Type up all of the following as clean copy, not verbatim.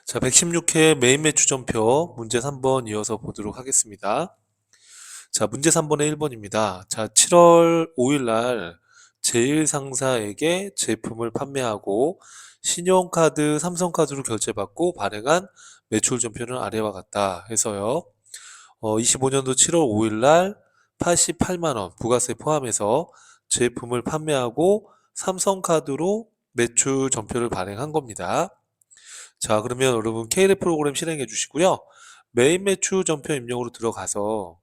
자, 116회 메인 매출 전표 문제 3번 이어서 보도록 하겠습니다. 자, 문제 3번의 1번입니다. 자, 7월 5일 날 제1상사에게 제품을 판매하고 신용카드, 삼성카드로 결제받고 발행한 매출 전표는 아래와 같다 해서요. 25년도 7월 5일 날 88만 원 부가세 포함해서 제품을 판매하고 삼성카드로 매출 전표를 발행한 겁니다. 자, 그러면 여러분 K랩 프로그램 실행해 주시고요. 메인 매출 전표 입력으로 들어가서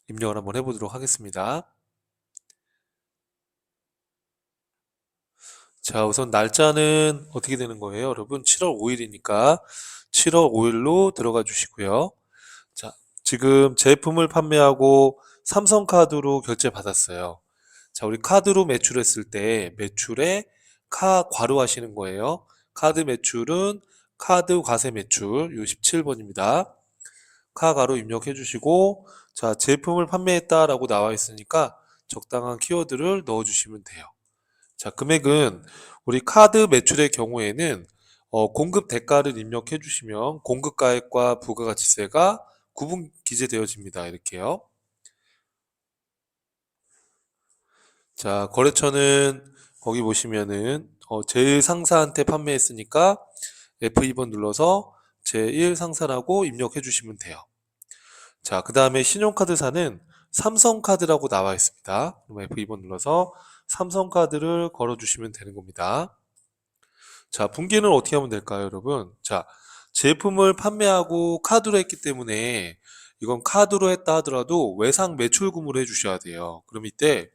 입력을 한번 해보도록 하겠습니다. 자, 우선 날짜는 어떻게 되는 거예요, 여러분? 7월 5일이니까 7월 5일로 들어가 주시고요. 자, 지금 제품을 판매하고 삼성카드로 결제 받았어요. 자, 우리 카드로 매출했을 때 매출에 괄호 하시는 거예요. 카드 매출은 카드 과세 매출 요 17번입니다. 괄호 입력해 주시고, 자, 제품을 판매했다라고 나와 있으니까 적당한 키워드를 넣어 주시면 돼요. 자, 금액은 우리 카드 매출의 경우에는 공급 대가를 입력해 주시면 공급가액과 부가가치세가 구분 기재되어집니다. 이렇게요. 자, 거래처는 거기 보시면은 제일 상사한테 판매했으니까 F2번 눌러서 제1 상사라고 입력해 주시면 돼요. 자, 그 다음에 신용카드사는 삼성카드라고 나와 있습니다. 그럼 F2번 눌러서 삼성카드를 걸어주시면 되는 겁니다. 자, 분기는 어떻게 하면 될까요, 여러분? 자, 제품을 판매하고 카드로 했기 때문에 이건 카드로 했다 하더라도 외상 매출금으로 해주셔야 돼요. 그럼 이때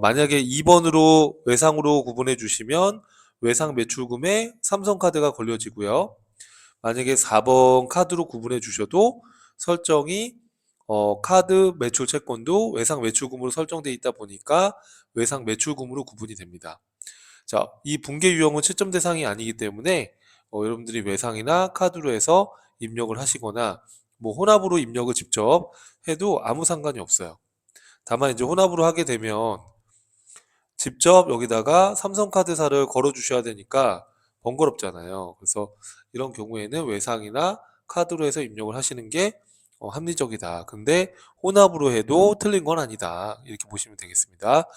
만약에 2번으로 외상으로 구분해 주시면 외상 매출금에 삼성카드가 걸려지고요. 만약에 4번 카드로 구분해 주셔도 설정이 카드 매출 채권도 외상 매출금으로 설정되어 있다 보니까 외상 매출금으로 구분이 됩니다. 자, 이 분계 유형은 채점 대상이 아니기 때문에 여러분들이 외상이나 카드로 해서 입력을 하시거나 뭐 혼합으로 입력을 직접 해도 아무 상관이 없어요. 다만 이제 혼합으로 하게 되면 직접 여기다가 삼성카드사를 걸어 주셔야 되니까 번거롭잖아요. 그래서 이런 경우에는 외상이나 카드로 해서 입력을 하시는 게 합리적이다. 근데 혼합으로 해도 틀린 건 아니다. 이렇게 보시면 되겠습니다.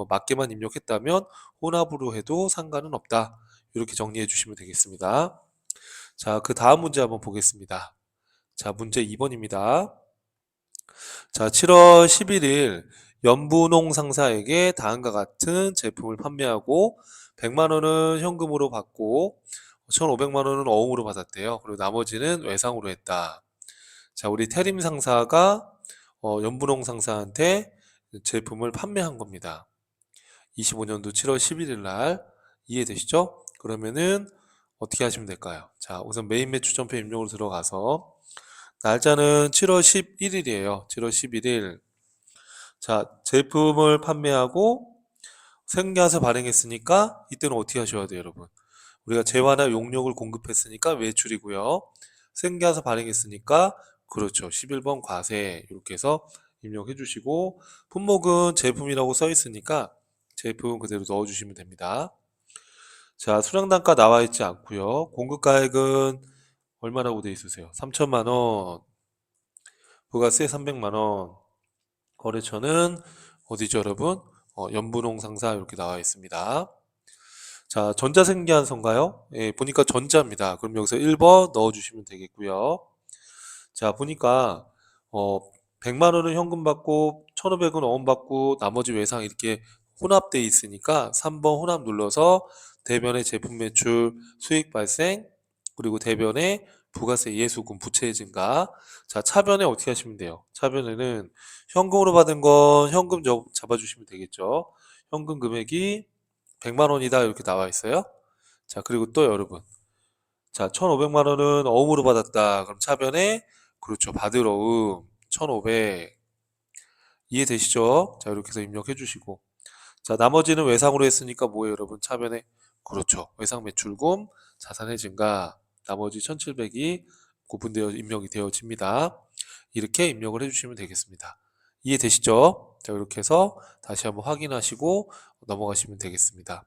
맞게만 입력했다면 혼합으로 해도 상관은 없다. 이렇게 정리해 주시면 되겠습니다. 자, 그 다음 문제 한번 보겠습니다. 자, 문제 2번입니다. 자, 7월 11일 연분홍 상사에게 다음과 같은 제품을 판매하고 100만 원은 현금으로 받고 1,500만 원은 어음으로 받았대요. 그리고 나머지는 외상으로 했다. 자, 우리 태림 상사가 연분홍 상사한테 제품을 판매한 겁니다. 25년도 7월 11일 날 이해되시죠? 그러면은 어떻게 하시면 될까요? 자, 우선 메인 매출 전표 입력으로 들어가서 날짜는 7월 11일이에요. 7월 11일. 자, 제품을 판매하고 생계화서 발행했으니까 이때는 어떻게 하셔야 돼요, 여러분? 우리가 재화나 용역을 공급했으니까 외출이고요. 생계화서 발행했으니까 그렇죠. 11번 과세 이렇게 해서 입력해 주시고 품목은 제품이라고 써 있으니까 제품 그대로 넣어 주시면 됩니다. 자, 수량단가 나와 있지 않고요. 공급가액은 얼마라고 돼 있으세요? 3천만 원, 부가세 300만 원, 거래처는 어디죠, 여러분? 연분홍 상사 이렇게 나와 있습니다. 자, 전자생계환서인가요? 예, 보니까 전자입니다. 그럼 여기서 1번 넣어주시면 되겠고요. 자, 보니까 100만 원은 현금 받고 1,500원 어음 받고 나머지 외상 이렇게 혼합돼 있으니까 3번 혼합 눌러서 대변의 제품 매출 수익 발생 그리고 대변의 부가세 예수금 부채 증가. 자, 차변에 어떻게 하시면 돼요? 차변에는 현금으로 받은 건 현금 잡아주시면 되겠죠. 현금 금액이 100만 원이다 이렇게 나와 있어요. 자, 그리고 또 여러분. 자, 1,500만 원은 어음으로 받았다. 그럼 차변에 그렇죠. 받을 어음 1,500 이해되시죠? 자, 이렇게 해서 입력해 주시고. 자, 나머지는 외상으로 했으니까 뭐예요, 여러분? 차변에 그렇죠. 외상 매출금, 자산의 증가, 나머지 1,700이 구분되어 입력이 되어집니다. 이렇게 입력을 해주시면 되겠습니다. 이해되시죠? 자, 이렇게 해서 다시 한번 확인하시고 넘어가시면 되겠습니다.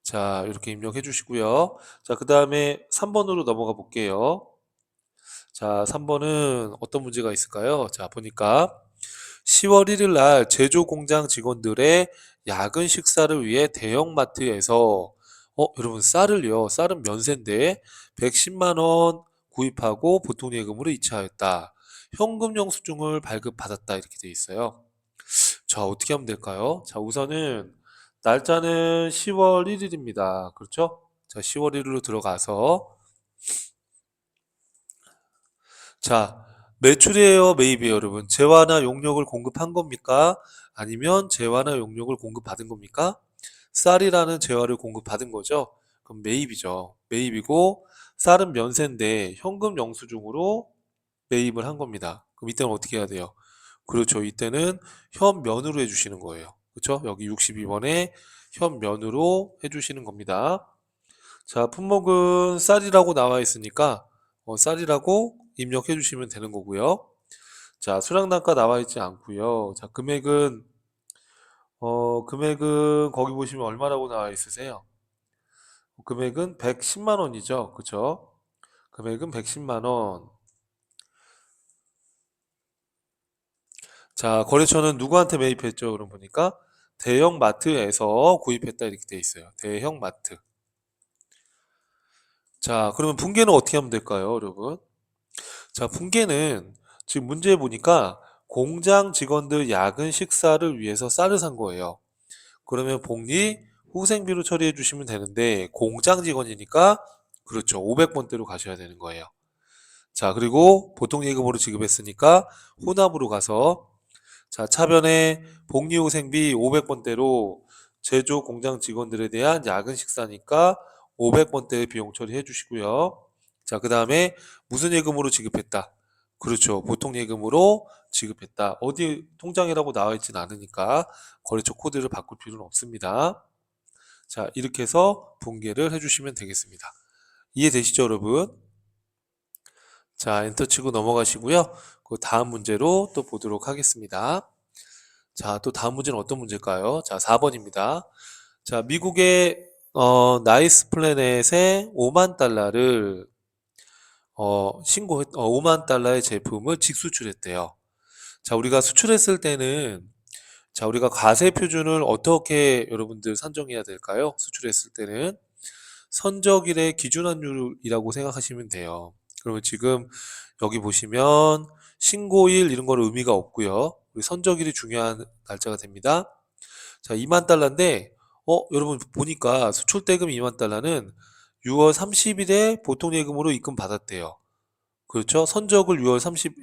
자, 이렇게 입력해 주시고요. 자, 그 다음에 3번으로 넘어가 볼게요. 자, 3번은 어떤 문제가 있을까요? 자, 보니까 10월 1일 날 제조 공장 직원들의 야근 식사를 위해 대형마트에서 여러분 쌀을요. 쌀은 면세인데 110만 원 구입하고 보통 예금으로 이체하였다. 현금 영수증을 발급받았다. 이렇게 돼 있어요. 자, 어떻게 하면 될까요? 자, 우선은 날짜는 10월 1일입니다. 그렇죠? 자, 10월 1일로 들어가서 자, 매출이에요, 매입이에요, 여러분. 재화나 용역을 공급한 겁니까? 아니면 재화나 용역을 공급받은 겁니까? 쌀이라는 재화를 공급받은 거죠. 그럼 매입이죠. 매입이고 쌀은 면세인데 현금 영수증으로 매입을 한 겁니다. 그럼 이때는 어떻게 해야 돼요? 그렇죠. 이때는 현면으로 해주시는 거예요. 그렇죠? 여기 62번에 현면으로 해주시는 겁니다. 자, 품목은 쌀이라고 나와 있으니까 쌀이라고 입력해 주시면 되는 거고요. 자, 수량단가 나와 있지 않고요. 자, 금액은 거기 보시면 얼마라고 나와 있으세요? 금액은 110만 원이죠. 그쵸? 금액은 110만 원. 자, 거래처는 누구한테 매입했죠? 그럼 보니까 대형 마트에서 구입했다 이렇게 돼 있어요. 대형 마트. 자, 그러면 분계는 어떻게 하면 될까요, 여러분? 자, 분계는 지금 문제 보니까 공장 직원들 야근 식사를 위해서 쌀을 산 거예요. 그러면 복리 후생비로 처리해 주시면 되는데 공장 직원이니까 그렇죠. 500번대로 가셔야 되는 거예요. 자, 그리고 보통 예금으로 지급했으니까 혼합으로 가서 자, 차변에 복리 후생비 500번대로 제조 공장 직원들에 대한 야근 식사니까 500번대 비용 처리해 주시고요. 자, 그 다음에 무슨 예금으로 지급했다? 그렇죠. 보통 예금으로 지급했다. 어디 통장이라고 나와 있진 않으니까 거래처 코드를 바꿀 필요는 없습니다. 자, 이렇게 해서 분계를 해주시면 되겠습니다. 이해되시죠, 여러분? 자, 엔터 치고 넘어가시고요. 그 다음 문제로 또 보도록 하겠습니다. 자, 또 다음 문제는 어떤 문제일까요? 자, 4번입니다. 자, 미국의 나이스 플래넷의 5만 달러를 5만 달러의 제품을 직수출했대요. 자, 우리가 수출했을 때는 자, 우리가 과세 표준을 어떻게 여러분들 산정해야 될까요? 수출했을 때는 선적일의 기준환율이라고 생각하시면 돼요. 그러면 지금 여기 보시면 신고일 이런 거는 의미가 없고요. 우리 선적일이 중요한 날짜가 됩니다. 자, 2만 달러인데 여러분 보니까 수출대금 2만 달러는 6월 30일에 보통 예금으로 입금 받았대요. 그렇죠? 선적을 10월 30일,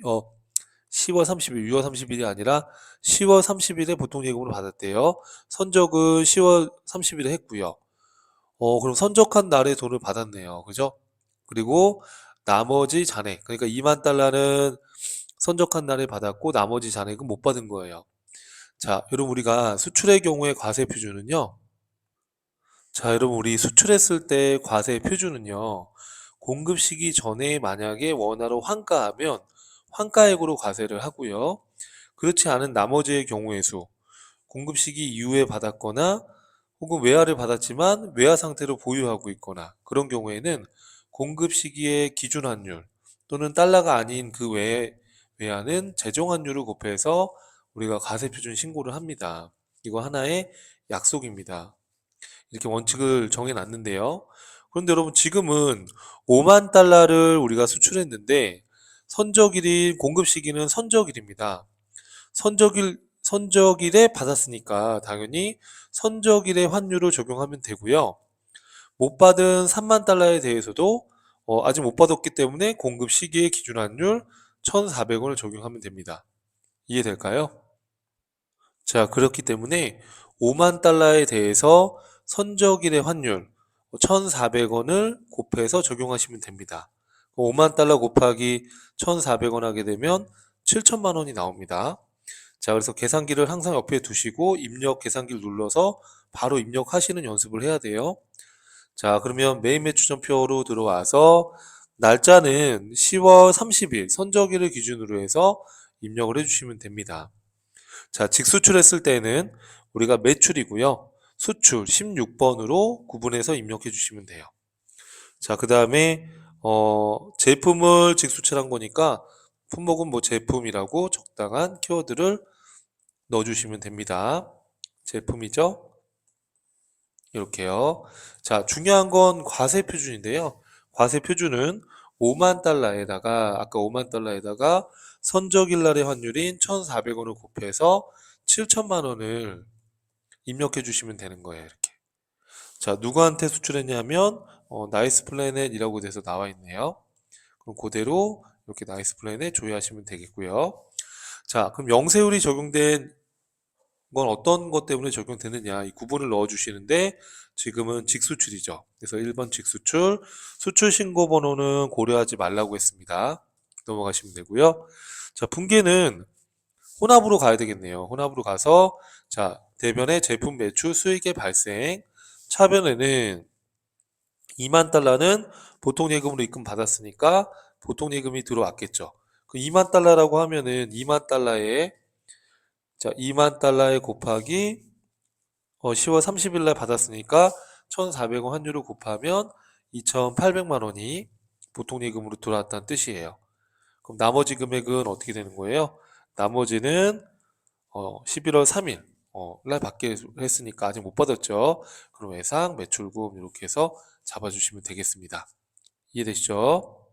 6월 30일이 아니라 10월 30일에 보통 예금으로 받았대요. 선적은 10월 30일에 했고요. 그럼 선적한 날에 돈을 받았네요. 그죠? 그리고 나머지 잔액, 그러니까 2만 달러는 선적한 날에 받았고 나머지 잔액은 못 받은 거예요. 자, 여러분 우리가 수출의 경우에 과세 표준은요. 자, 여러분 우리 수출했을 때 과세 표준은요. 공급 시기 전에 만약에 원화로 환가하면 환가액으로 과세를 하고요. 그렇지 않은 나머지의 경우의 수, 공급 시기 이후에 받았거나 혹은 외화를 받았지만 외화 상태로 보유하고 있거나 그런 경우에는 공급 시기의 기준 환율 또는 달러가 아닌 그 외화는 제정 환율을 곱해서 우리가 과세 표준 신고를 합니다. 이거 하나의 약속입니다. 이렇게 원칙을 정해놨는데요. 그런데 여러분 지금은 5만 달러를 우리가 수출했는데 선적일인 공급 시기는 선적일입니다. 선적일에 받았으니까 당연히 선적일의 환율을 적용하면 되고요. 못 받은 3만 달러에 대해서도 아직 못 받았기 때문에 공급 시기의 기준 환율 1,400원을 적용하면 됩니다. 이해될까요? 자, 그렇기 때문에 5만 달러에 대해서 선적일의 환율 1,400원을 곱해서 적용하시면 됩니다. 5만 달러 곱하기 1,400원 하게 되면 7천만 원이 나옵니다. 자, 그래서 계산기를 항상 옆에 두시고 입력 계산기를 눌러서 바로 입력하시는 연습을 해야 돼요. 자, 그러면 메인 매출점표로 들어와서 날짜는 10월 30일 선적일을 기준으로 해서 입력을 해주시면 됩니다. 자, 직수출했을 때는 우리가 매출이고요. 수출 16번으로 구분해서 입력해 주시면 돼요. 자, 그 다음에 제품을 직수출한 거니까 품목은 뭐 제품이라고 적당한 키워드를 넣어주시면 됩니다. 제품이죠? 이렇게요. 자, 중요한 건 과세 표준인데요. 과세 표준은 5만 달러에다가 아까 5만 달러에다가 선적일 날의 환율인 1,400원을 곱해서 7천만 원을 입력해 주시면 되는 거예요. 이렇게. 자, 누구한테 수출했냐면 나이스 플래닛이라고 돼서 나와 있네요. 그럼 그대로 이렇게 나이스 플래닛 조회하시면 되겠고요. 자, 그럼 영세율이 적용된 건 어떤 것 때문에 적용되느냐 이 구분을 넣어 주시는데 지금은 직수출이죠. 그래서 1번 직수출, 수출 신고 번호는 고려하지 말라고 했습니다. 넘어가시면 되고요. 자, 분계는 혼합으로 가야 되겠네요. 혼합으로 가서 자, 대변의 제품 매출 수익의 발생, 차변에는 2만 달러는 보통 예금으로 입금 받았으니까 보통 예금이 들어왔겠죠. 그 2만 달러라고 하면은 2만 달러에 자, 2만 달러에 곱하기 10월 30일 날 받았으니까 1,400원 환율을 곱하면 2,800만 원이 보통 예금으로 들어왔다는 뜻이에요. 그럼 나머지 금액은 어떻게 되는 거예요? 나머지는 11월 3일 날 받게 했으니까 아직 못 받았죠. 그럼 외상 매출금 이렇게 해서 잡아주시면 되겠습니다. 이해되시죠?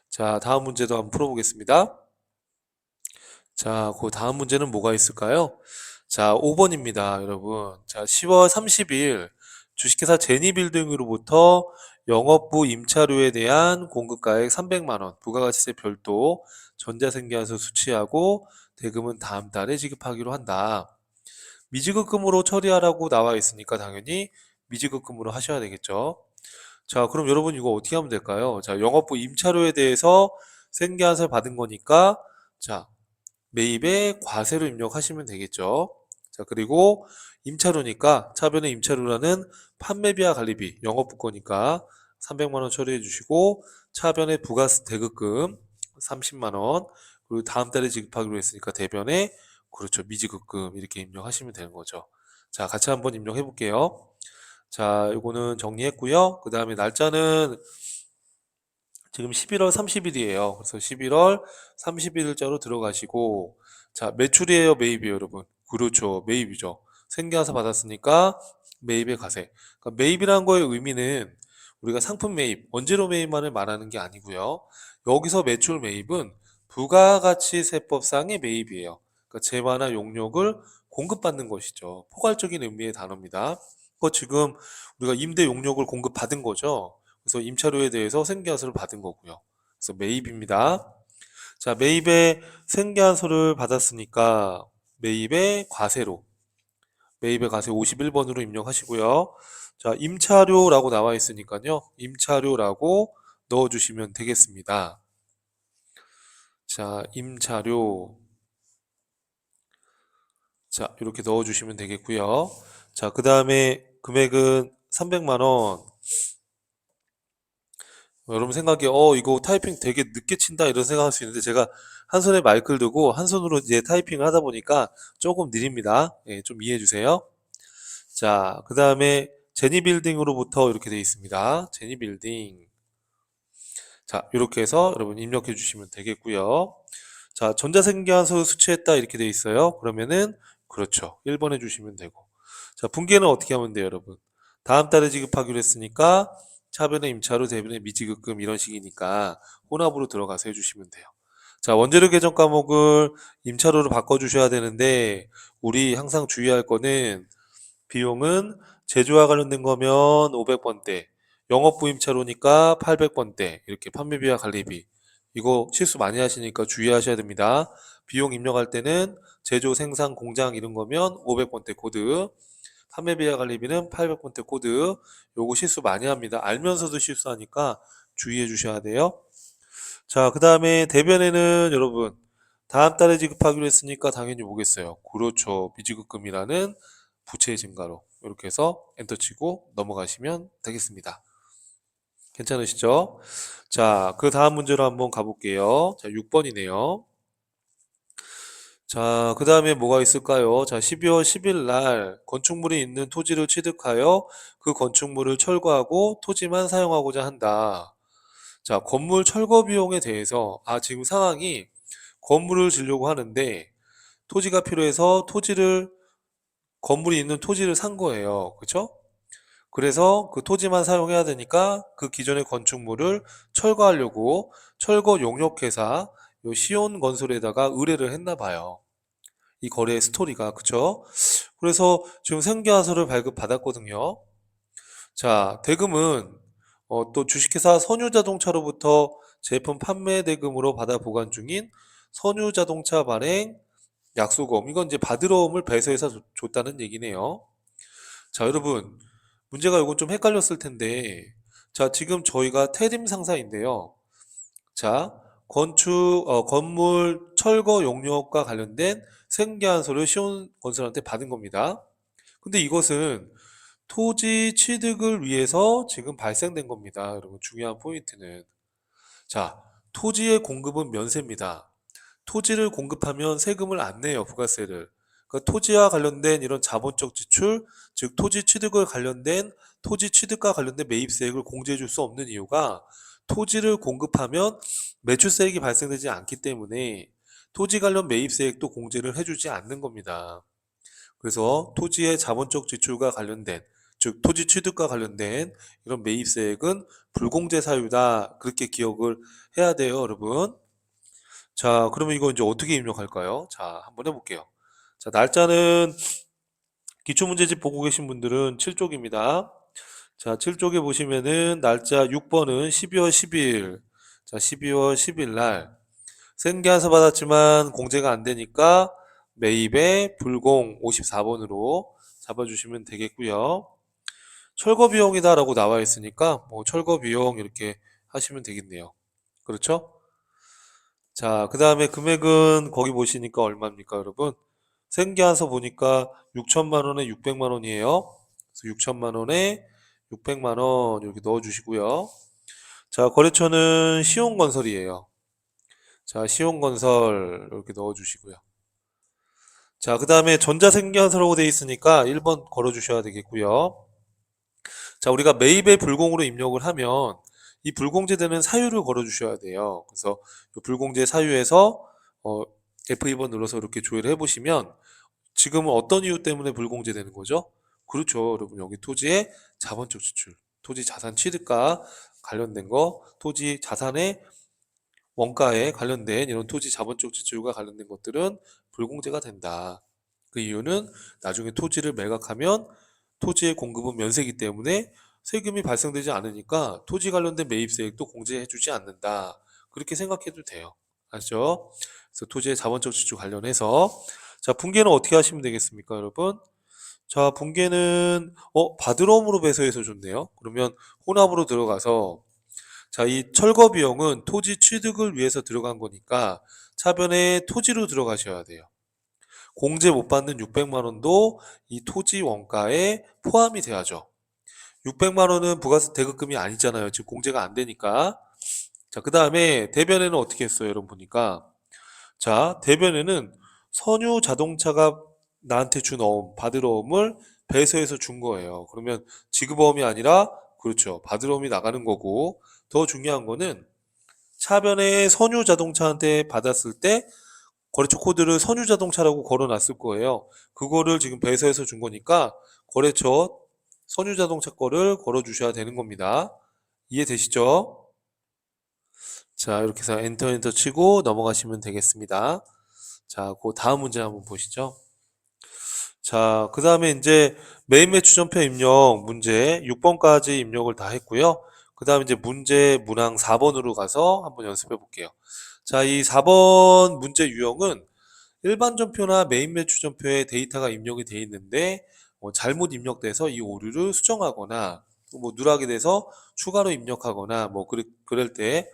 자, 다음 문제도 한번 풀어보겠습니다. 자, 그 다음 문제는 뭐가 있을까요? 자, 5번입니다, 여러분. 자, 10월 30일 주식회사 제니빌딩으로부터 영업부 임차료에 대한 공급가액 300만 원, 부가가치세 별도 전자생계에서 수취하고 대금은 다음 달에 지급하기로 한다. 미지급금으로 처리하라고 나와 있으니까 당연히 미지급금으로 하셔야 되겠죠. 자, 그럼 여러분 이거 어떻게 하면 될까요? 자, 영업부 임차료에 대해서 생계한서 받은 거니까 자, 매입에 과세로 입력하시면 되겠죠. 자, 그리고 임차료니까 차변의 임차료라는 판매비와 관리비, 영업부 거니까 300만 원 처리해 주시고 차변의 부가세 대급금 30만 원, 그리고 다음 달에 지급하기로 했으니까 대변에 그렇죠. 미지급금 이렇게 입력하시면 되는 거죠. 자, 같이 한번 입력해 볼게요. 자, 이거는 정리했고요. 그 다음에 날짜는 지금 11월 30일이에요. 그래서 11월 30일자로 들어가시고 자, 매출이에요, 매입이에요, 여러분? 그렇죠. 매입이죠. 생계와서 받았으니까 매입에 가세. 그러니까 매입이라는 거의 의미는 우리가 상품 매입, 원재료 매입만을 말하는 게 아니고요. 여기서 매출 매입은 부가가치세법상의 매입이에요. 그러니까 재화나 용역을 공급받는 것이죠. 포괄적인 의미의 단어입니다. 그거 지금 우리가 임대 용역을 공급받은 거죠. 그래서 임차료에 대해서 생계하소를 받은 거고요. 그래서 매입입니다. 자, 매입에 생계하소를 받았으니까 매입의 과세로 매입의 과세 51번으로 입력하시고요. 자, 임차료라고 나와 있으니까요. 임차료라고 넣어주시면 되겠습니다. 자, 임차료. 자, 이렇게 넣어주시면 되겠고요. 자, 그 다음에 금액은 300만 원. 여러분 생각에 이거 타이핑 되게 늦게 친다 이런 생각할 수 있는데 제가 한 손에 마이크를 들고 한 손으로 이제 타이핑을 하다 보니까 조금 느립니다. 예, 좀 이해해 주세요. 자, 그 다음에 제니빌딩으로부터 이렇게 되어 있습니다. 제니빌딩. 자, 이렇게 해서 여러분 입력해 주시면 되겠고요. 자, 전자생계환수 수취했다 이렇게 되어 있어요. 그러면은 그렇죠. 1번 해주시면 되고. 자, 분계는 어떻게 하면 돼요, 여러분? 다음 달에 지급하기로 했으니까 차변의 임차료, 대변의 미지급금 이런 식이니까 혼합으로 들어가서 해주시면 돼요. 자, 원재료 계정 과목을 임차료로 바꿔주셔야 되는데 우리 항상 주의할 거는 비용은 제조와 관련된 거면 500번대, 영업부 임차료니까 800번대 이렇게 판매비와 관리비 이거 실수 많이 하시니까 주의하셔야 됩니다. 비용 입력할 때는 제조, 생산, 공장 이런 거면 500번대 코드, 판매비와 관리비는 800번대 코드. 요거 실수 많이 합니다. 알면서도 실수하니까 주의해 주셔야 돼요. 자, 그 다음에 대변에는 여러분 다음 달에 지급하기로 했으니까 당연히 뭐겠어요? 그렇죠. 미지급금이라는 부채의 증가로 이렇게 해서 엔터 치고 넘어가시면 되겠습니다. 괜찮으시죠? 자, 그 다음 문제로 한번 가볼게요. 자, 6번이네요. 자, 그 다음에 뭐가 있을까요? 자, 12월 10일 날 건축물이 있는 토지를 취득하여 그 건축물을 철거하고 토지만 사용하고자 한다. 자, 건물 철거 비용에 대해서, 지금 상황이 건물을 지려고 하는데 토지가 필요해서 건물이 있는 토지를 산 거예요. 그쵸? 그래서 그 토지만 사용해야 되니까 그 기존의 건축물을 철거하려고 철거 용역회사 요 시온건설에다가 의뢰를 했나 봐요. 이 거래의 스토리가. 그쵸? 그래서 지금 생계화서를 발급받았거든요. 자, 대금은 또 주식회사 선유자동차로부터 제품 판매 대금으로 받아 보관 중인 선유자동차 발행 약수금. 이건 이제 받으러움을 배서해서 줬다는 얘기네요. 자, 여러분, 문제가 이건 좀 헷갈렸을 텐데, 자, 지금 저희가 태림 상사인데요. 자, 건물 철거 용역과 관련된 생계한서를 시온건설한테 받은 겁니다. 근데 이것은 토지 취득을 위해서 지금 발생된 겁니다. 여러분, 중요한 포인트는. 자, 토지의 공급은 면세입니다. 토지를 공급하면 세금을 안 내요, 부가세를. 그러니까 토지와 관련된 이런 자본적 지출, 즉 토지 취득과 관련된 매입세액을 공제해 줄 수 없는 이유가 토지를 공급하면 매출세액이 발생되지 않기 때문에 토지 관련 매입세액도 공제를 해주지 않는 겁니다. 그래서 토지의 자본적 지출과 관련된, 즉 토지 취득과 관련된 이런 매입세액은 불공제 사유다. 그렇게 기억을 해야 돼요, 여러분. 자, 그러면 이거 이제 어떻게 입력할까요? 자, 한번 해볼게요. 자, 날짜는 기초문제집 보고 계신 분들은 7쪽입니다. 자, 7쪽에 보시면은 날짜 6번은 12월 10일. 자, 12월 10일 날 생계한서 받았지만 공제가 안 되니까 매입에 불공 54번으로 잡아주시면 되겠고요. 철거 비용이다라고 나와 있으니까 뭐 철거 비용 이렇게 하시면 되겠네요. 그렇죠? 자, 그 다음에 금액은 거기 보시니까 얼마입니까, 여러분? 생계한서 보니까 6천만 원에 600만 원이에요. 그래서 6천만 원에 600만 원 이렇게 넣어주시고요. 자, 거래처는 시온건설이에요. 자, 시온건설 이렇게 넣어주시고요. 자, 그 다음에 전자생계한서라고 되어 있으니까 1번 걸어주셔야 되겠고요. 자, 우리가 매입에 불공으로 입력을 하면 이 불공제되는 사유를 걸어주셔야 돼요. 그래서 이 불공제 사유에서 F2번 눌러서 이렇게 조회를 해보시면 지금은 어떤 이유 때문에 불공제되는 거죠? 그렇죠, 여러분. 여기 토지의 자본적 지출, 토지 자산 취득과 관련된 거, 토지 자산의 원가에 관련된 이런 토지 자본적 지출과 관련된 것들은 불공제가 된다. 그 이유는 나중에 토지를 매각하면 토지의 공급은 면세이기 때문에 세금이 발생되지 않으니까 토지 관련된 매입세액도 공제해주지 않는다. 그렇게 생각해도 돼요. 아시죠? 그래서 토지의 자본적 지출 관련해서 자, 분계는 어떻게 하시면 되겠습니까, 여러분? 자, 분계는 받으러움으로 배서해서 줬네요. 그러면 혼합으로 들어가서 자, 이 철거 비용은 토지 취득을 위해서 들어간 거니까 차변에 토지로 들어가셔야 돼요. 공제 못 받는 600만 원도 이 토지 원가에 포함이 돼야죠. 600만 원은 부가세 대급금이 아니잖아요. 지금 공제가 안 되니까. 자, 그 다음에 대변에는 어떻게 했어요? 여러분 보니까. 자, 대변에는 선유 자동차가 나한테 준 받으러움을 배서해서 준 거예요. 그러면 지급어음이 아니라, 그렇죠. 받으러움이 나가는 거고, 더 중요한 거는 차변에 선유 자동차한테 받았을 때 거래처 코드를 선유 자동차라고 걸어놨을 거예요. 그거를 지금 배서해서 준 거니까 거래처 선유 자동차 거를 걸어주셔야 되는 겁니다. 이해되시죠? 자, 이렇게 해서 엔터 치고 넘어가시면 되겠습니다. 자, 그 다음 문제 한번 보시죠. 자, 그 다음에 이제 메인 매출 전표 입력 문제 6번까지 입력을 다 했고요. 그 다음에 이제 문제 문항 4번으로 가서 한번 연습해 볼게요. 자, 이 4번 문제 유형은 일반 전표나 메인 매출 전표에 데이터가 입력이 돼 있는데 잘못 입력돼서 이 오류를 수정하거나 뭐 누락이 돼서 추가로 입력하거나 뭐 그럴 때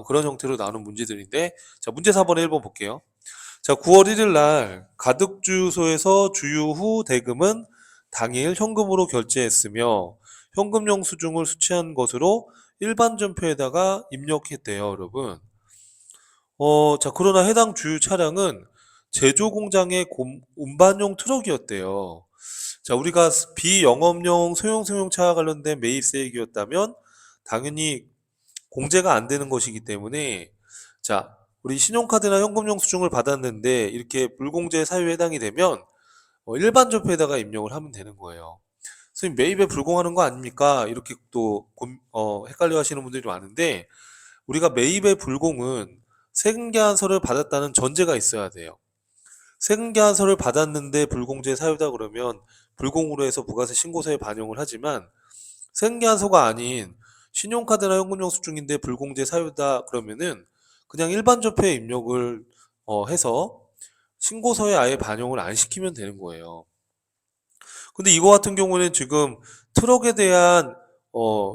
그런 형태로 나오는 문제들인데 자, 문제 4번에 1번 볼게요. 자, 9월 1일 날 가득 주유소에서 주유 후 대금은 당일 현금으로 결제했으며 현금 영수증을 수취한 것으로 일반 전표에다가 입력했대요, 여러분. 자, 그러나 해당 주유 차량은 제조 공장의 운반용 트럭이었대요. 자, 우리가 비영업용 소형승용차와 관련된 매입세액이었다면 당연히 공제가 안 되는 것이기 때문에 자, 우리 신용카드나 현금용 수중을 받았는데 이렇게 불공제 사유에 해당이 되면 일반 전표에다가 입력을 하면 되는 거예요. 선생님 매입에 불공하는 거 아닙니까? 이렇게 또 헷갈려 하시는 분들이 많은데 우리가 매입의 불공은 세금계산서를 받았다는 전제가 있어야 돼요. 세금계산서를 받았는데 불공제 사유다 그러면 불공으로 해서 부가세 신고서에 반영을 하지만 세금계산서가 아닌 신용카드나 현금용 수중인데 불공제 사유다 그러면은 그냥 일반 전표에 입력을 해서 신고서에 아예 반영을 안 시키면 되는 거예요. 근데 이거 같은 경우는 지금 트럭에 대한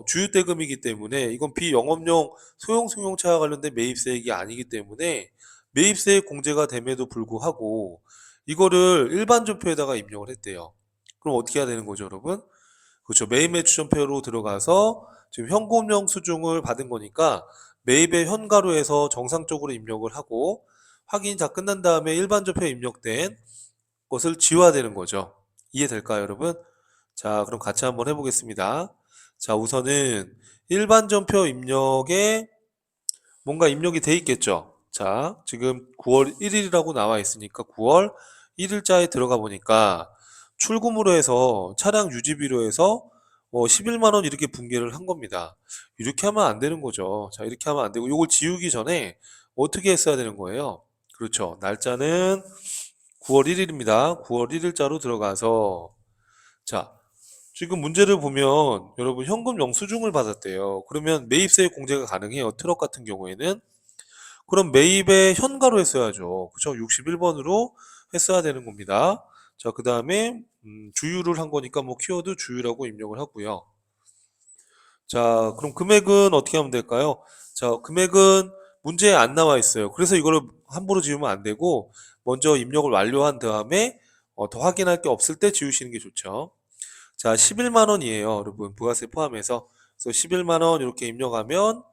주유대금이기 때문에 이건 비영업용 소형 승용차와 관련된 매입세액이 아니기 때문에 매입세액 공제가 됨에도 불구하고 이거를 일반 전표에다가 입력을 했대요. 그럼 어떻게 해야 되는 거죠, 여러분? 그렇죠. 매입 매출 전표로 들어가서 지금 현금용 수중을 받은 거니까 매입의 현가로 해서 정상적으로 입력을 하고 확인이 다 끝난 다음에 일반 전표에 입력된 것을 지워야 되는 거죠. 이해될까요, 여러분? 자, 그럼 같이 한번 해보겠습니다. 자, 우선은 일반 전표 입력에 뭔가 입력이 돼 있겠죠. 자, 지금 9월 1일이라고 나와 있으니까 9월 1일자에 들어가 보니까 출금으로 해서 차량 유지비로 해서 11만 원 이렇게 분계를 한 겁니다. 이렇게 하면 안 되는 거죠. 자, 이렇게 하면 안 되고 이걸 지우기 전에 어떻게 했어야 되는 거예요? 그렇죠. 날짜는 9월 1일입니다. 9월 1일자로 들어가서 자, 지금 문제를 보면 여러분 현금 영수증을 받았대요. 그러면 매입세 공제가 가능해요. 트럭 같은 경우에는. 그럼 매입의 현가로 했어야죠. 그쵸? 61번으로 했어야 되는 겁니다. 자, 그 다음에 주유를 한 거니까 뭐 키워드 주유라고 입력을 하고요. 자, 그럼 금액은 어떻게 하면 될까요? 자, 금액은 문제에 안 나와 있어요. 그래서 이거를 함부로 지우면 안 되고 먼저 입력을 완료한 다음에 더 확인할 게 없을 때 지우시는 게 좋죠. 자, 11만 원이에요, 여러분. 부가세 포함해서. 그래서 11만 원 이렇게 입력하면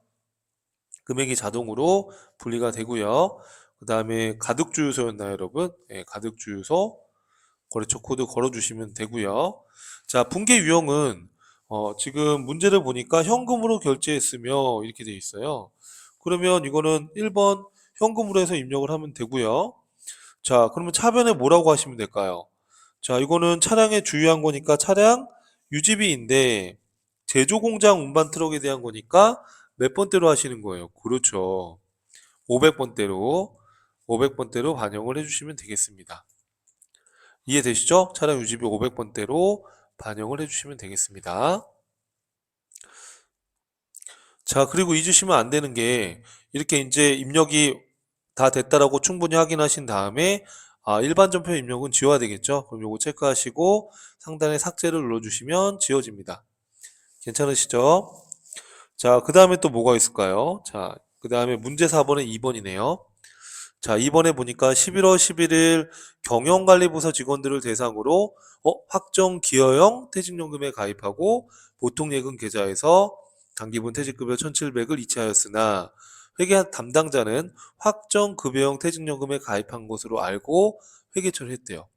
금액이 자동으로 분리가 되고요. 그 다음에 가득주유소였나요, 여러분? 네, 가득주유소 거래처 코드 걸어주시면 되고요. 자, 분계 유형은 지금 문제를 보니까 현금으로 결제했으며 이렇게 돼 있어요. 그러면 이거는 1번 현금으로 해서 입력을 하면 되고요. 자, 그러면 차변에 뭐라고 하시면 될까요? 자, 이거는 차량에 주유한 거니까 차량 유지비인데 제조 공장 운반 트럭에 대한 거니까 몇 번대로 하시는 거예요? 그렇죠. 500번대로 500번대로 반영을 해주시면 되겠습니다. 이해되시죠? 차량 유지비 500번대로 반영을 해주시면 되겠습니다. 자, 그리고 잊으시면 안 되는 게 이렇게 이제 입력이 다 됐다라고 충분히 확인하신 다음에 일반 전표 입력은 지워야 되겠죠? 그럼 요거 체크하시고 상단에 삭제를 눌러주시면 지워집니다. 괜찮으시죠? 자, 그 다음에 또 뭐가 있을까요? 자, 그 다음에 문제 4번에 2번이네요. 자, 이번에 보니까 11월 11일 경영관리부서 직원들을 대상으로 확정 기여형 퇴직연금에 가입하고 보통예금 계좌에서 단기분 퇴직급여 1,700을 이체하였으나 회계 담당자는 확정급여형 퇴직연금에 가입한 것으로 알고 회계 처리했대요.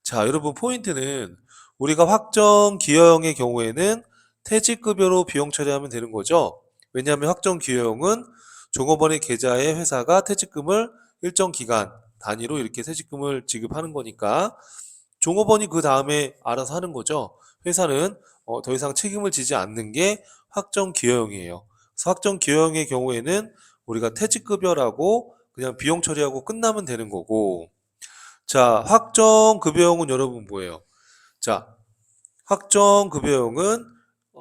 자, 여러분 포인트는 우리가 확정기여형의 경우에는 퇴직급여로 비용 처리하면 되는 거죠. 왜냐하면 확정기여형은 종업원의 계좌에 회사가 퇴직금을 일정 기간 단위로 이렇게 퇴직금을 지급하는 거니까 종업원이 그 다음에 알아서 하는 거죠. 회사는 더 이상 책임을 지지 않는 게 확정기여형이에요. 그래서 확정기여형의 경우에는 우리가 퇴직급여라고 그냥 비용 처리하고 끝나면 되는 거고 자, 확정급여형은 여러분 뭐예요? 자, 확정급여형은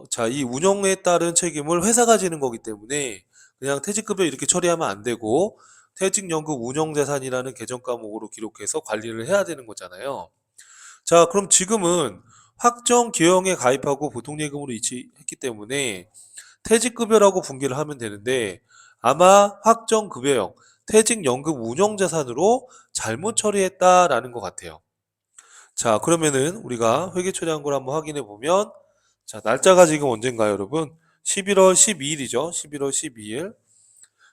자, 이 운영에 따른 책임을 회사가 지는 거기 때문에 그냥 퇴직급여 이렇게 처리하면 안 되고 퇴직연금 운영자산이라는 계정 과목으로 기록해서 관리를 해야 되는 거잖아요. 자, 그럼 지금은 확정기여형에 가입하고 보통예금으로 이체했기 때문에 퇴직급여라고 분기를 하면 되는데 아마 확정급여형, 퇴직연금 운영자산으로 잘못 처리했다라는 것 같아요. 자, 그러면은 우리가 회계 처리한 걸 한번 확인해 보면 자, 날짜가 지금 언젠가요, 여러분? 11월 12일이죠. 11월 12일.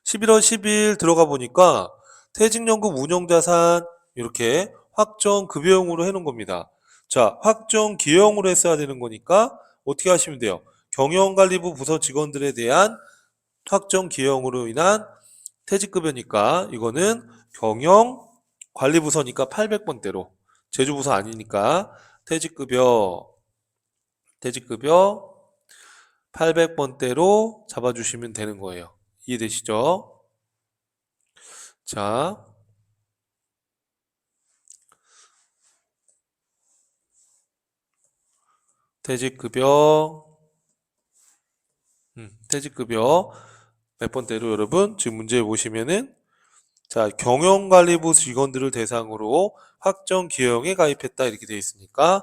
11월 12일 들어가 보니까 퇴직연금 운영자산 이렇게 확정급여용으로 해놓은 겁니다. 자, 확정기여용으로 했어야 되는 거니까 어떻게 하시면 돼요? 경영관리부 부서 직원들에 대한 확정기여용으로 인한 퇴직급여니까 이거는 경영관리부서니까 800번대로, 제주부서 아니니까 퇴직급여 800번대로 잡아주시면 되는 거예요. 이해되시죠? 자, 퇴직급여 몇 번대로 여러분 지금 문제 보시면은 자, 경영관리부 직원들을 대상으로 확정기여용에 가입했다 이렇게 되어 있으니까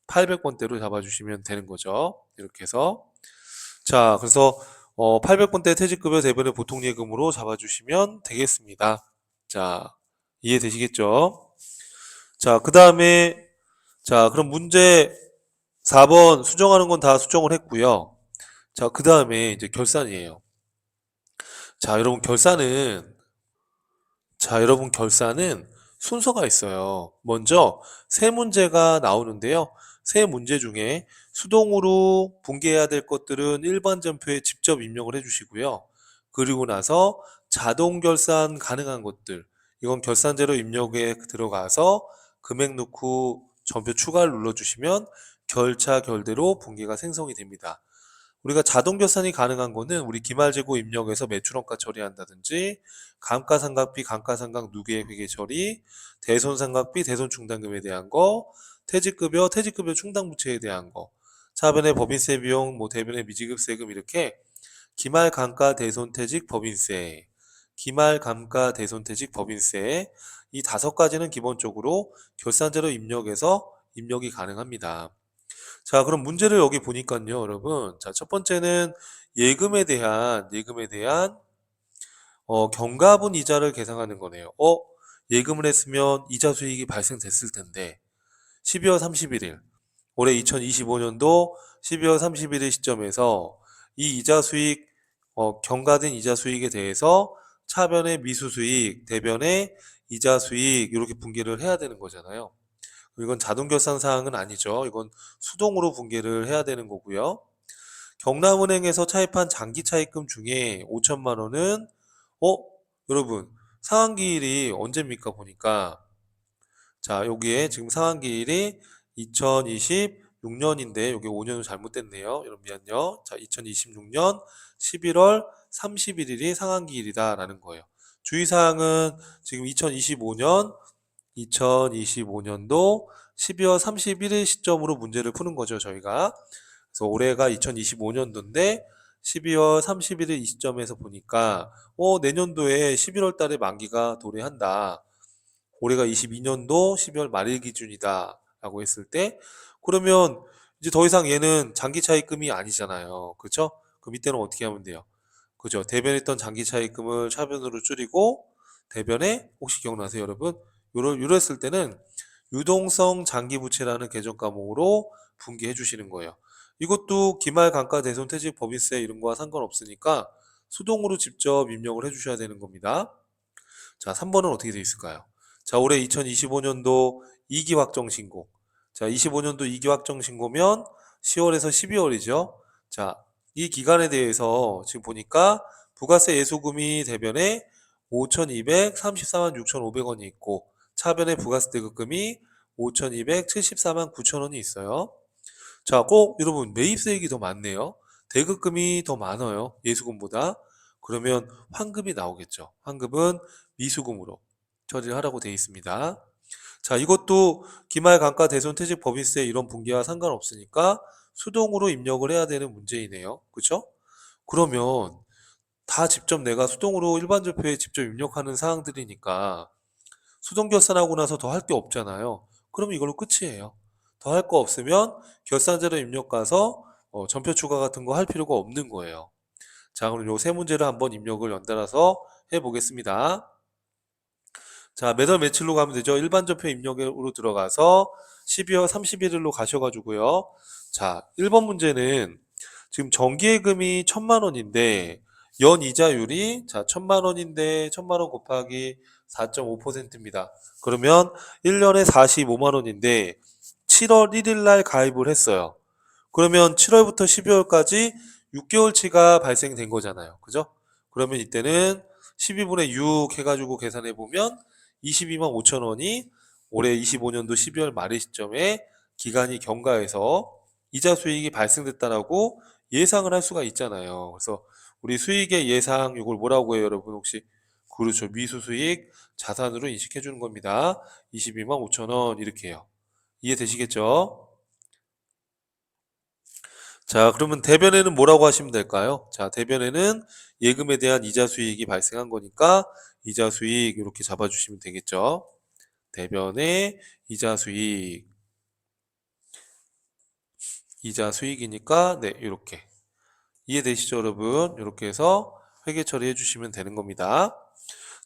800번대로 잡아주시면 되는 거죠. 이렇게 해서 자, 그래서 800번대 퇴직급여 대변의 보통예금으로 잡아주시면 되겠습니다. 자, 이해되시겠죠? 자, 그 다음에 자, 그럼 문제 4번 수정하는 건 다 수정을 했고요. 자, 그 다음에 이제 결산이에요. 자, 여러분 결산은 순서가 있어요. 먼저 세 문제가 나오는데요. 세 문제 중에 수동으로 분계해야 될 것들은 일반 전표에 직접 입력을 해주시고요. 그리고 나서 자동 결산 가능한 것들, 이건 결산제로 입력에 들어가서 금액 넣고 전표 추가를 눌러주시면 결차 결대로 분계가 생성이 됩니다. 우리가 자동 결산이 가능한 거는 우리 기말재고 입력에서 매출원가 처리한다든지 감가상각비, 감가상각 누계 회계 처리, 대손상각비, 대손충당금에 대한 거, 퇴직급여, 퇴직급여 충당부채에 대한 거, 차변의 법인세 비용, 뭐 대변의 미지급세금 이렇게 기말 감가 대손 퇴직 법인세, 기말 감가 대손 퇴직 법인세 이 5가지는 기본적으로 결산제로 입력해서 입력이 가능합니다. 자, 그럼 문제를 여기 보니까요, 여러분. 자, 첫 번째는 예금에 대한 경과분 이자를 계산하는 거네요. 예금을 했으면 이자 수익이 발생됐을 텐데 12월 31일, 올해 2025년도 12월 31일 시점에서 이 이자 수익, 경과된 이자 수익에 대해서 차변의 미수 수익, 대변의 이자 수익 이렇게 분계를 해야 되는 거잖아요. 이건 자동 결산 사항은 아니죠. 이건 수동으로 분계를 해야 되는 거고요. 경남은행에서 차입한 장기 차입금 중에 5천만 원은 어? 여러분 상환기일이 언제입니까? 보니까 자, 여기에 지금 상환기일이 2026년인데 여기 5년은 잘못됐네요. 여러분 미안요. 자, 2026년 11월 31일이 상환기일이다라는 거예요. 주의사항은 지금 2025년도 12월 31일 시점으로 문제를 푸는 거죠, 저희가. 그래서 올해가 2025년도인데 12월 31일 이 시점에서 보니까 내년도에 11월 달에 만기가 도래한다. 올해가 22년도 12월 말일 기준이다 라고 했을 때 그러면 이제 더 이상 얘는 장기 차입금이 아니잖아요. 그죠? 그 밑에는 어떻게 하면 돼요? 그죠? 대변했던 장기 차입금을 차변으로 줄이고 대변에 혹시 기억나세요, 여러분? 요랬을 때는 유동성 장기부채라는 계정 과목으로 분기해 주시는 거예요. 이것도 기말 감가 대손 퇴직 법인세 이런 거와 상관없으니까 수동으로 직접 입력을 해 주셔야 되는 겁니다. 자, 3번은 어떻게 되어 있을까요? 자, 올해 2025년도 2기 확정 신고. 자, 25년도 2기 확정 신고면 10월에서 12월이죠. 자, 이 기간에 대해서 지금 보니까 부가세 예수금이 대변에 5,234만 6,500원이 있고 차변에 부가세 대급금이 5,274만 9천원이 있어요. 자, 꼭 여러분 매입세액이 더 많네요. 대급금이 더 많아요. 예수금보다. 그러면 환급이 나오겠죠. 환급은 미수금으로 처리를 하라고 되어 있습니다. 자, 이것도 기말 감가 대손 퇴직 법인세 이런 분기와 상관없으니까 수동으로 입력을 해야 되는 문제이네요. 그렇죠? 그러면 다 직접 내가 수동으로 일반 절표에 직접 입력하는 사항들이니까 수동 결산하고 나서 더 할 게 없잖아요. 그럼 이걸로 끝이에요. 더 할 거 없으면 결산자료 입력 가서 전표 추가 같은 거 할 필요가 없는 거예요. 자, 그럼 요 세 문제를 한번 입력을 연달아서 해보겠습니다. 자, 매달 며칠로 가면 되죠. 일반 전표 입력으로 들어가서 12월 31일로 가셔가지고요. 자, 1번 문제는 지금 정기예금이 1,000만 원인데 연 이자율이 자 1,000만 원인데 1,000만 원 곱하기 4.5%입니다. 그러면 1년에 45만 원인데 7월 1일 날 가입을 했어요. 그러면 7월부터 12월까지 6개월치가 발생된 거잖아요. 그죠? 그러면 이때는 12분의 6 해가지고 계산해 보면 22만 5천 원이 올해 25년도 12월 말의 시점에 기간이 경과해서 이자 수익이 발생됐다라고 예상을 할 수가 있잖아요. 그래서 우리 수익의 예상 이걸 뭐라고 해요, 여러분? 혹시 그렇죠. 미수 수익 자산으로 인식해 주는 겁니다. 22만 5천 원 이렇게 해요. 이해되시겠죠? 자, 그러면 대변에는 뭐라고 하시면 될까요? 자, 대변에는 예금에 대한 이자 수익이 발생한 거니까 이자 수익 이렇게 잡아주시면 되겠죠. 대변에 이자 수익, 이자 수익이니까 네, 이렇게 이해되시죠, 여러분? 이렇게 해서 회계 처리해 주시면 되는 겁니다.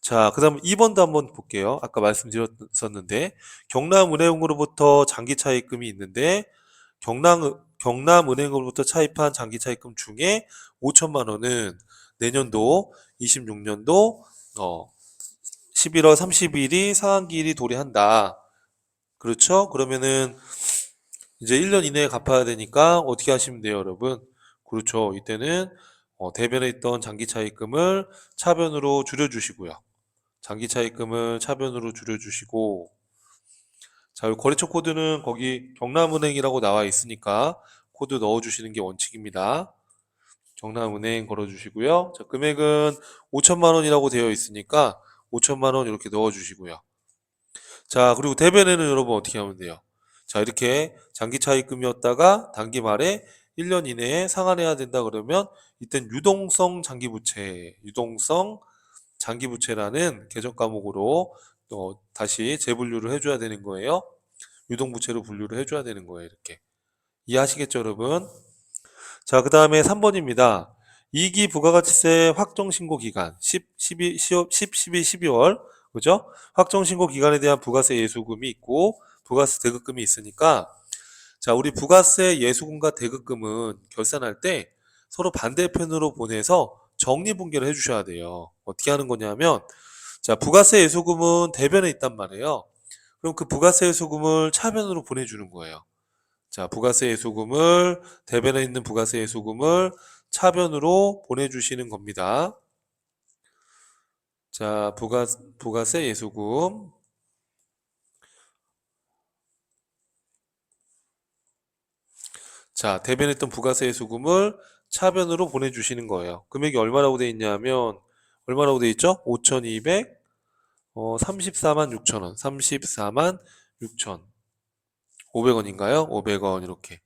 자, 그 다음 2번도 한번 볼게요. 아까 말씀드렸었는데 경남은행으로부터 장기 차입금이 있는데 경남은행으로부터 차입한 장기 차입금 중에 5천만 원은 내년도 26년도 11월 30일이 상한기일이 도래한다. 그렇죠? 그러면은 이제 1년 이내에 갚아야 되니까 어떻게 하시면 돼요, 여러분? 그렇죠. 이때는 대변에 있던 장기 차입금을 차변으로 줄여주시고요. 장기 차입금을 차변으로 줄여주시고, 자, 이 거래처 코드는 거기 경남은행이라고 나와 있으니까 코드 넣어주시는 게 원칙입니다. 경남은행 걸어주시고요. 자, 금액은 5천만 원이라고 되어 있으니까 5천만 원 이렇게 넣어주시고요. 자, 그리고 대변에는 여러분 어떻게 하면 돼요? 자, 이렇게 장기 차입금이었다가 단기 말에 1년 이내에 상환해야 된다 그러면 이땐 유동성 장기부채라는 계정 과목으로 또 다시 재분류를 해줘야 되는 거예요. 유동부채로 분류를 해줘야 되는 거예요. 이렇게. 이해하시겠죠, 여러분? 자, 그 다음에 3번입니다. 2기 부가가치세 확정신고 기간 12, 12월 그죠? 확정신고 기간에 대한 부가세 예수금이 있고 부가세 대급금이 있으니까 자, 우리 부가세 예수금과 대급금은 결산할 때 서로 반대편으로 보내서 정리분계를 해주셔야 돼요. 어떻게 하는 거냐면 자, 부가세 예수금은 대변에 있단 말이에요. 그럼 그 부가세 예수금을 차변으로 보내주는 거예요. 자, 부가세 예수금을 대변에 있는 부가세 예수금을 차변으로 보내주시는 겁니다. 자, 부가세 예수금. 자, 대변에 있던 부가세 예수금을 차변으로 보내주시는 거예요. 금액이 얼마라고 돼 있냐면 얼마라고 돼 있죠? 5,200, 34만 6천 원, 34만 6천 500원인가요? 500원 이렇게.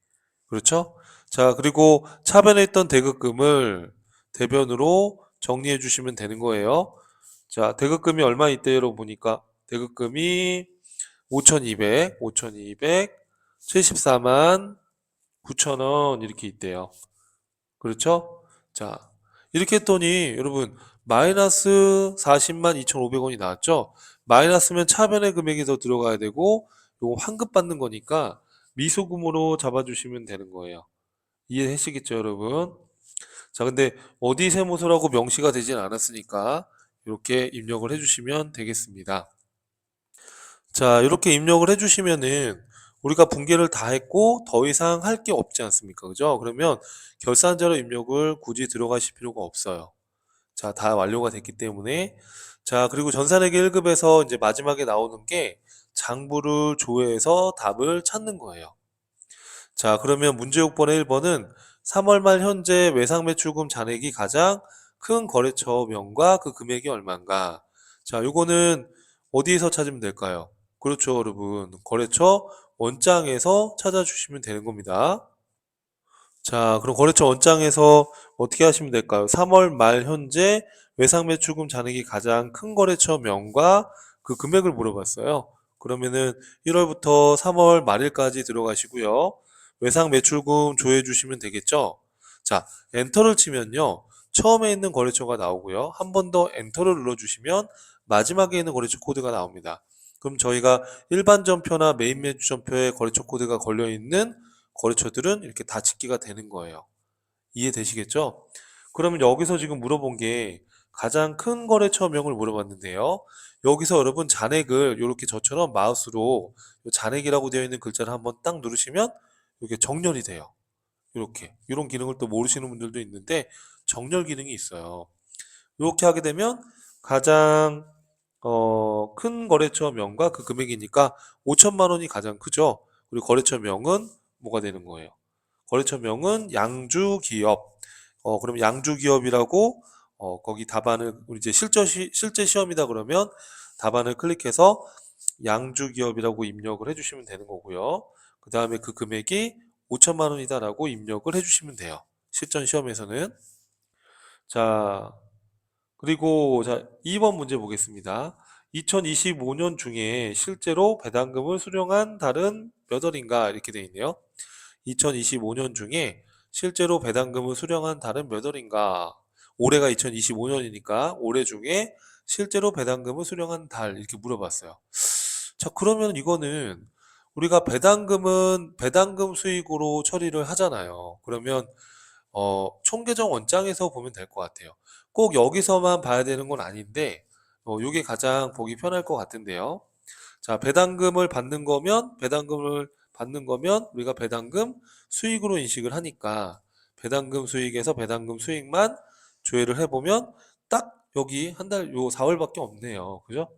그렇죠? 자, 그리고 차변에 있던 대급금을 대변으로 정리해 주시면 되는 거예요. 자, 대급금이 얼마 있대요? 보니까 대급금이 5,200, 74만 9천 원 이렇게 있대요. 그렇죠? 자, 이렇게 했더니 여러분 마이너스 40만 2,500원이 나왔죠? 마이너스면 차변의 금액이 더 들어가야 되고 요거 환급 받는 거니까 미소금으로 잡아주시면 되는 거예요. 이해하시겠죠, 여러분? 자, 근데 어디 세무서라고 명시가 되진 않았으니까 이렇게 입력을 해주시면 되겠습니다. 자, 이렇게 입력을 해주시면은 우리가 분계를 다 했고 더 이상 할 게 없지 않습니까? 그죠? 그러면 결산자료 입력을 굳이 들어가실 필요가 없어요. 자, 다 완료가 됐기 때문에 자, 그리고 전산회계 1급에서 이제 마지막에 나오는 게 장부를 조회해서 답을 찾는 거예요. 자, 그러면 문제 6번의 1번은 3월 말 현재 외상매출금 잔액이 가장 큰 거래처명과 그 금액이 얼마인가? 자, 요거는 어디에서 찾으면 될까요? 그렇죠, 여러분. 거래처 원장에서 찾아주시면 되는 겁니다. 자, 그럼 거래처 원장에서 어떻게 하시면 될까요? 3월 말 현재 외상매출금 잔액이 가장 큰 거래처 명과 그 금액을 물어봤어요. 그러면은 1월부터 3월 말일까지 들어가시고요. 외상매출금 조회해 주시면 되겠죠? 자, 엔터를 치면요. 처음에 있는 거래처가 나오고요. 한 번 더 엔터를 눌러주시면 마지막에 있는 거래처 코드가 나옵니다. 그럼 저희가 일반 전표나 메인 매출 전표에 거래처 코드가 걸려있는 거래처들은 이렇게 다 집계가 되는 거예요. 이해되시겠죠? 그러면 여기서 지금 물어본 게 가장 큰 거래처명을 물어봤는데요. 여기서 여러분 잔액을 이렇게 저처럼 마우스로 요 잔액이라고 되어 있는 글자를 한번 딱 누르시면 이게 정렬이 돼요. 이렇게 이런 기능을 또 모르시는 분들도 있는데 정렬 기능이 있어요. 이렇게 하게 되면 가장 큰 거래처 명과 그 금액이니까 5천만 원이 가장 크죠. 그리고 거래처 명은 뭐가 되는 거예요? 거래처 명은 양주기업. 그럼 양주기업이라고 거기 답안을 우리 이제 실제 시험이다 그러면 답안을 클릭해서 양주기업이라고 입력을 해주시면 되는 거고요. 그 다음에 그 금액이 5천만 원이다라고 입력을 해주시면 돼요. 실전 시험에서는. 자, 그리고 자, 2번 문제 보겠습니다. 2025년 중에 실제로 배당금을 수령한 달은 몇 월인가 이렇게 돼 있네요. 2025년 중에 실제로 배당금을 수령한 달은 몇 월인가? 올해가 2025년이니까 올해 중에 실제로 배당금을 수령한 달 이렇게 물어봤어요. 자, 그러면 이거는 우리가 배당금은 배당금 수익으로 처리를 하잖아요. 그러면 총계정 원장에서 보면 될 것 같아요. 꼭 여기서만 봐야 되는 건 아닌데 이게 가장 보기 편할 것 같은데요. 자, 배당금을 받는 거면 우리가 배당금 수익으로 인식을 하니까 배당금 수익에서 배당금 수익만 조회를 해보면 딱 여기 한 달 요 4월밖에 없네요. 그죠?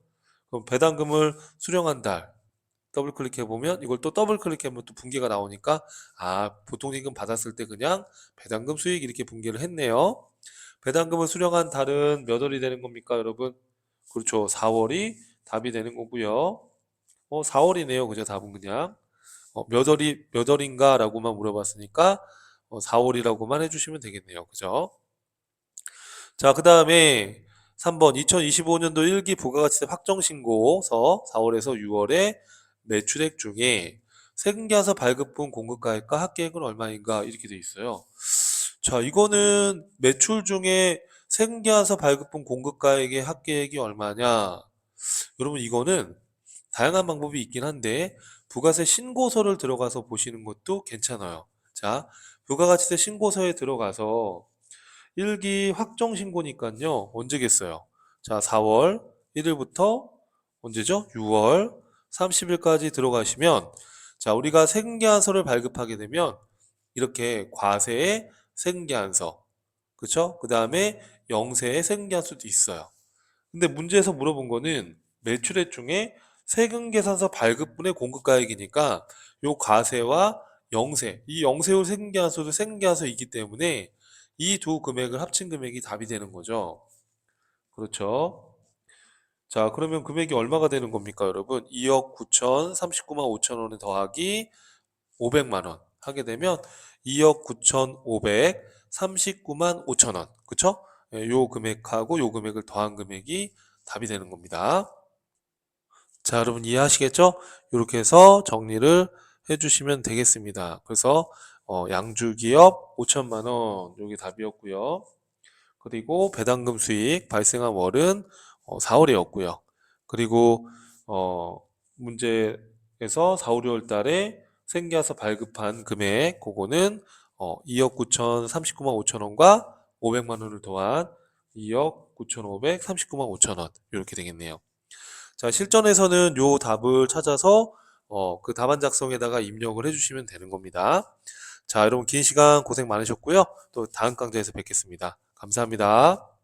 그럼 배당금을 수령한 달 더블 클릭해 보면 이걸 또 더블 클릭하면 또 분기가 나오니까 보통 임금 받았을 때 그냥 배당금 수익 이렇게 분기를 했네요. 배당금을 수령한 달은 몇 월이 되는 겁니까, 여러분? 그렇죠. 4월이 답이 되는 거고요. 4월이네요. 그죠? 답은 그냥. 몇 월인가 라고만 물어봤으니까 4월이라고만 해주시면 되겠네요. 그죠? 자, 그 다음에 3번 2025년도 1기 부가가치세 확정신고서 4월에서 6월에 매출액 중에 세금계산서 발급분 공급가액과 합계액은 얼마인가 이렇게 돼 있어요. 자, 이거는 매출 중에 세금계산서 발급분 공급가액의 합계액이 얼마냐? 여러분 이거는 다양한 방법이 있긴 한데 부가세 신고서를 들어가서 보시는 것도 괜찮아요. 자, 부가가치세 신고서에 들어가서 1기 확정 신고니까요. 언제겠어요? 자, 4월 1일부터 언제죠? 6월 30일까지 들어가시면 자, 우리가 세금계산서를 발급하게 되면 이렇게 과세의 세금계산서, 그쵸? 그 다음에 영세의 세금계산서도 있어요. 근데 문제에서 물어본 거는 매출액 중에 세금계산서 발급분의 공급가액이니까 요 과세와 영세, 이 영세후 세금계산서도 세금계산서이기 때문에 이 두 금액을 합친 금액이 답이 되는 거죠. 그렇죠. 자, 그러면 금액이 얼마가 되는 겁니까, 여러분? 2억 9,039만 5천 원에 더하기 500만 원 하게 되면 2억 9,539만 5천 원. 그쵸? 예, 요 금액하고 요 금액을 더한 금액이 답이 되는 겁니다. 자, 여러분 이해하시겠죠? 이렇게 해서 정리를 해주시면 되겠습니다. 그래서 양주기업 5천만 원 여기 답이었고요. 그리고 배당금 수익 발생한 월은 4월이었고요. 그리고 문제에서 4, 5월 달에 생계와서 발급한 금액 그거는 2억 9,039만 5천 원과 500만 원을 더한 2억 9,539만 5천 원 이렇게 되겠네요. 자, 실전에서는 요 답을 찾아서 그 답안 작성에다가 입력을 해주시면 되는 겁니다. 자, 여러분 긴 시간 고생 많으셨고요. 또 다음 강좌에서 뵙겠습니다. 감사합니다.